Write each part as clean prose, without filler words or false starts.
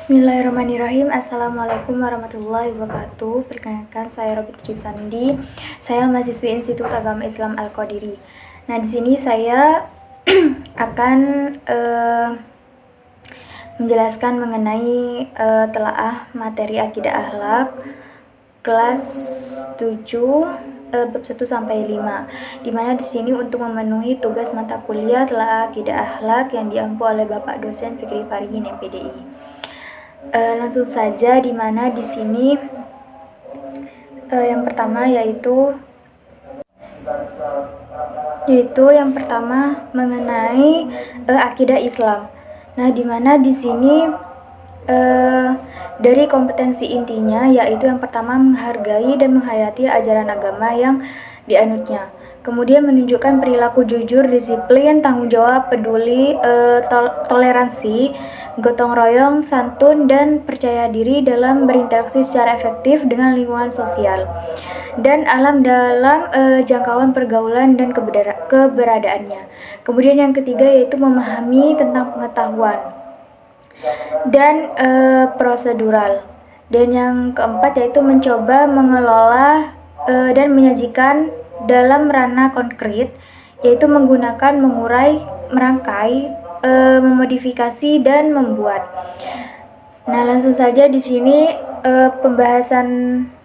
Bismillahirrahmanirrahim. Assalamualaikum warahmatullahi wabarakatuh. Perkenalkan, saya Robi Trisandi. Saya mahasiswi Institut Agama Islam Al-Qadiri. Nah, di sini saya akan menjelaskan mengenai telaah materi akidah akhlak kelas 7 bab 1 sampai 5. Di mana di sini untuk memenuhi tugas mata kuliah telaah akidah akhlak yang diampu oleh Bapak dosen Fikri Farihin MPDI. Langsung saja, di mana di sini yang pertama yaitu yang pertama mengenai akidah Islam. Nah, di mana di sini dari kompetensi intinya yaitu yang pertama menghargai dan menghayati ajaran agama yang dianutnya. Kemudian menunjukkan perilaku jujur, disiplin, tanggung jawab, peduli, toleransi, gotong royong, santun, dan percaya diri dalam berinteraksi secara efektif dengan lingkungan sosial dan alam dalam jangkauan pergaulan dan keberadaannya. Kemudian yang ketiga yaitu memahami tentang pengetahuan dan prosedural. Dan yang keempat yaitu mencoba mengelola dan menyajikan dalam ranah konkret, yaitu menggunakan, mengurai, merangkai, memodifikasi, dan membuat. Nah, langsung saja di sini pembahasan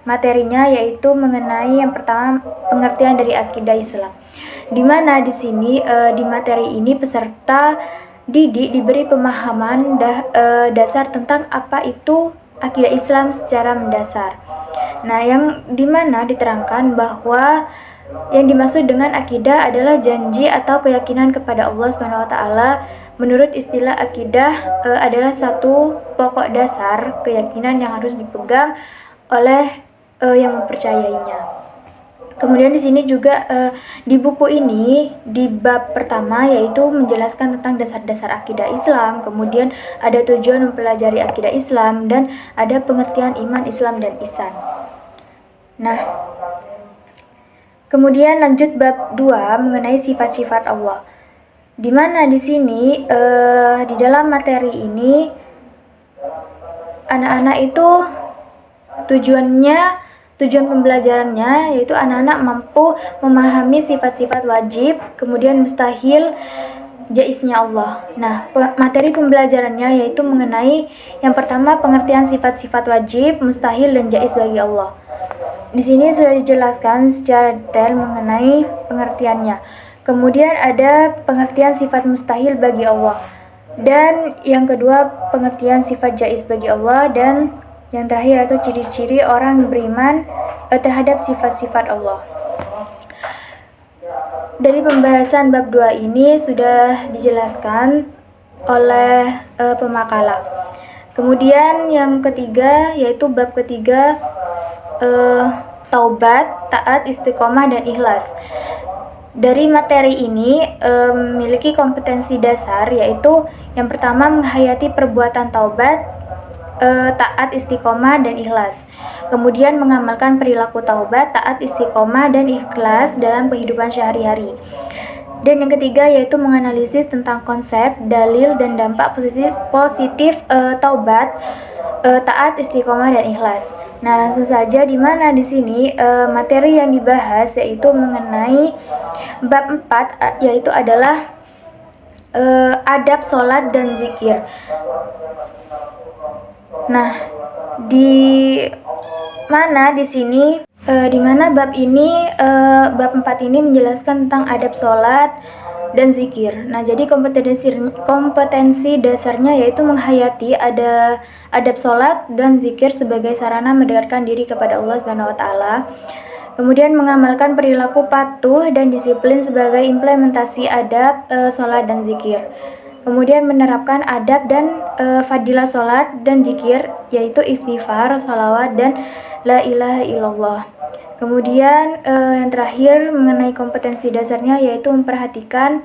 materinya yaitu mengenai yang pertama pengertian dari akidah Islam. Di mana di sini di materi ini peserta didik diberi pemahaman dasar tentang apa itu akidah Islam secara mendasar. Nah, yang dimana diterangkan bahwa yang dimaksud dengan akidah adalah janji atau keyakinan kepada Allah SWT. Menurut istilah akidah adalah satu pokok dasar keyakinan yang harus dipegang oleh yang mempercayainya. Kemudian di sini juga di buku ini di bab pertama yaitu menjelaskan tentang dasar-dasar akidah Islam, kemudian ada tujuan mempelajari akidah Islam, dan ada pengertian iman, Islam, dan ihsan. Nah, kemudian lanjut bab 2 mengenai sifat-sifat Allah. Di mana di sini di dalam materi ini anak-anak itu tujuan pembelajarannya yaitu anak-anak mampu memahami sifat-sifat wajib, kemudian mustahil, jaiznya Allah. Nah, materi pembelajarannya yaitu mengenai yang pertama pengertian sifat-sifat wajib, mustahil, dan jaiz bagi Allah. Di sini sudah dijelaskan secara detail mengenai pengertiannya. Kemudian ada pengertian sifat mustahil bagi Allah. Dan yang kedua pengertian sifat jaiz bagi Allah, dan yang terakhir itu ciri-ciri orang beriman terhadap sifat-sifat Allah. Dari pembahasan bab 2 ini sudah dijelaskan oleh pemakalah. Kemudian yang ketiga yaitu bab ketiga taubat, taat, istiqomah, dan ikhlas. Dari materi ini memiliki kompetensi dasar yaitu yang pertama menghayati perbuatan taubat, taat, istiqomah, dan ikhlas. Kemudian mengamalkan perilaku taubat, taat, istiqomah, dan ikhlas dalam kehidupan sehari-hari. Dan yang ketiga yaitu menganalisis tentang konsep, dalil, dan dampak positif taubat, taat, istiqomah, dan ikhlas. Nah, langsung saja di mana di sini materi yang dibahas yaitu mengenai bab 4 yaitu adalah adab sholat dan zikir. Nah, di mana di sini di mana bab ini bab 4 ini menjelaskan tentang adab sholat dan zikir. Nah, jadi kompetensi dasarnya yaitu menghayati ada adab sholat dan zikir sebagai sarana mendekatkan diri kepada Allah SWT. Kemudian mengamalkan perilaku patuh dan disiplin sebagai implementasi adab sholat dan zikir. Kemudian menerapkan adab dan fadilah sholat dan zikir yaitu istighfar, sholawat, dan la ilaha illallah. Kemudian yang terakhir mengenai kompetensi dasarnya yaitu mempraktikkan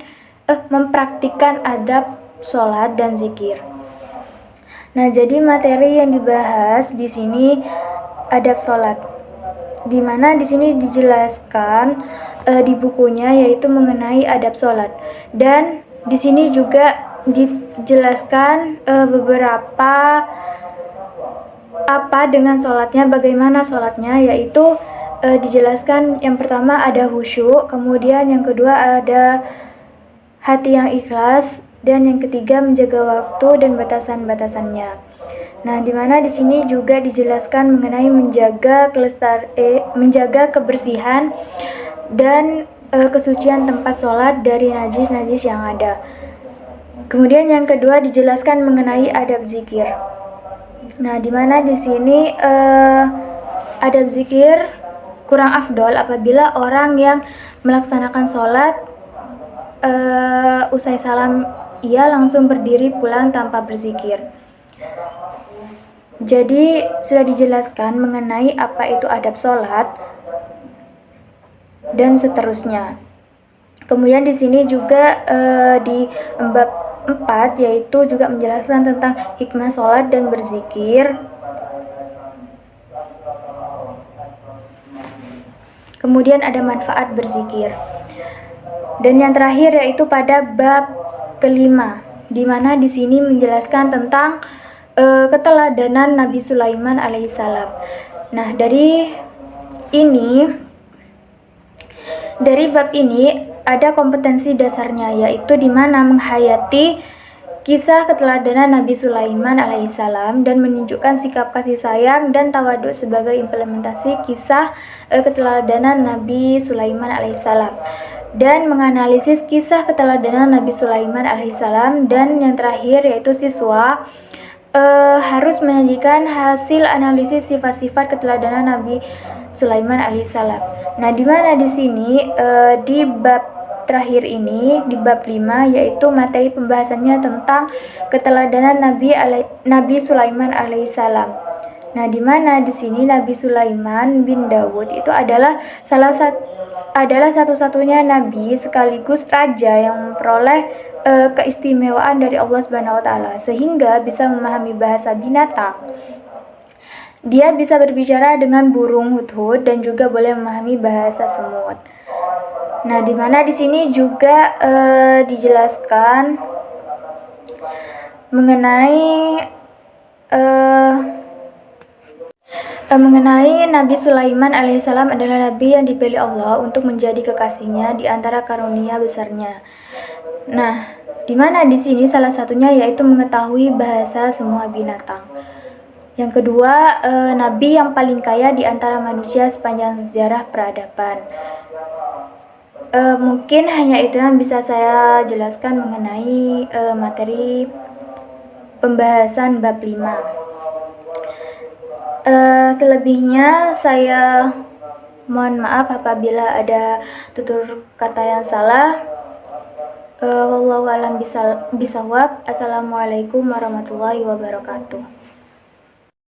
adab sholat dan zikir. Nah, jadi materi yang dibahas di sini adab sholat, di mana di sini dijelaskan di bukunya yaitu mengenai adab sholat, dan di sini juga dijelaskan beberapa apa dengan sholatnya, bagaimana sholatnya, yaitu dijelaskan yang pertama ada khusyuk, kemudian yang kedua ada hati yang ikhlas, dan yang ketiga menjaga waktu dan batasan-batasannya. Nah, di mana di sini juga dijelaskan mengenai menjaga kebersihan dan kesucian tempat sholat dari najis-najis yang ada. Kemudian yang kedua dijelaskan mengenai adab zikir. Nah, di mana di sini adab zikir kurang afdol apabila orang yang melaksanakan sholat usai salam ia langsung berdiri pulang tanpa berzikir. Jadi sudah dijelaskan mengenai apa itu adab sholat dan seterusnya. Kemudian di sini juga di bab 4 yaitu juga menjelaskan tentang hikmah sholat dan berzikir. Kemudian ada manfaat berzikir. Dan yang terakhir yaitu pada bab kelima, di mana di sini menjelaskan tentang keteladanan Nabi Sulaiman alaihissalam. Nah, dari bab ini ada kompetensi dasarnya, yaitu di mana menghayati kisah keteladanan Nabi Sulaiman alaihissalam dan menunjukkan sikap kasih sayang dan tawaduk sebagai implementasi kisah keteladanan Nabi Sulaiman alaihissalam, dan menganalisis kisah keteladanan Nabi Sulaiman alaihissalam. Dan yang terakhir yaitu siswa harus menyajikan hasil analisis sifat-sifat keteladanan Nabi Sulaiman alaihissalam. Nah, di mana di sini di bab terakhir ini, di bab 5, yaitu materi pembahasannya tentang keteladanan Nabi Sulaiman alaihissalam. Nah, di mana di sini Nabi Sulaiman bin Dawud itu adalah satu-satunya nabi sekaligus raja yang memperoleh keistimewaan dari Allah Subhanahu wa taala sehingga bisa memahami bahasa binatang. Dia bisa berbicara dengan burung hudhud dan juga boleh memahami bahasa semut. Nah, di mana di sini juga dijelaskan mengenai Nabi Sulaiman alaihissalam adalah nabi yang dipilih Allah untuk menjadi kekasihnya di antara karunia besarnya. Nah, di mana di sini salah satunya yaitu mengetahui bahasa semua binatang. Yang kedua, nabi yang paling kaya di antara manusia sepanjang sejarah peradaban. Mungkin hanya itu yang bisa saya jelaskan mengenai materi pembahasan bab 5. Selebihnya saya mohon maaf apabila ada tutur kata yang salah. Wallahu a'lam bishawab. Assalamualaikum warahmatullahi wabarakatuh.